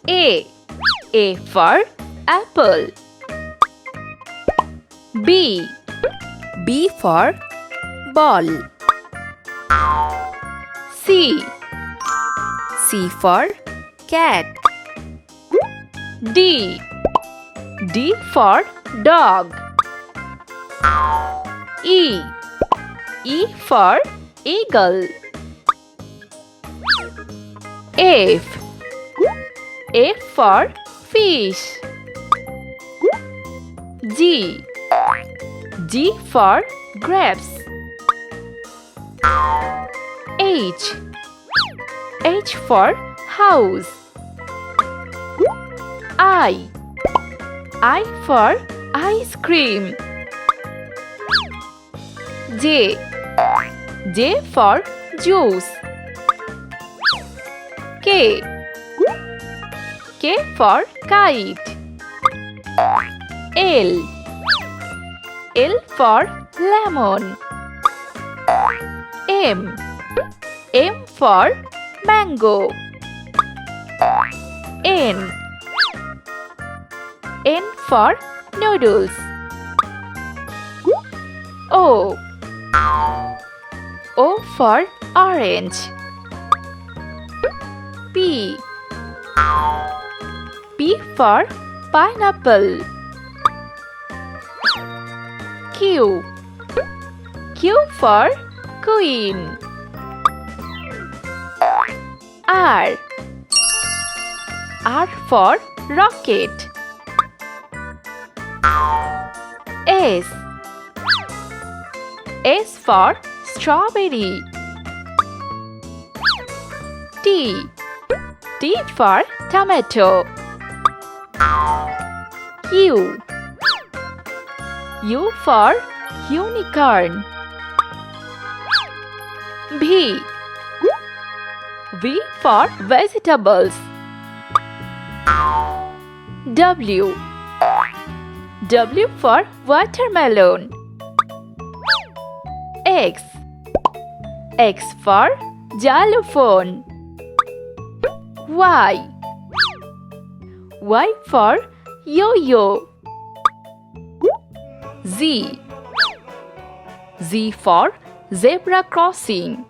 A for apple. B for ball. C for cat. D for dog. E for eagle. F for fish. G for grapes. H for house. I for ice cream. J for juice. K for kite. L for lemon. M for mango. N for noodles. O for orange. P for pineapple. Q for queen. R for rocket. S for strawberry. T for tomato. U for unicorn. V for vegetables. W for watermelon. X for xylophone. Y for yo-yo. Z for zebra crossing.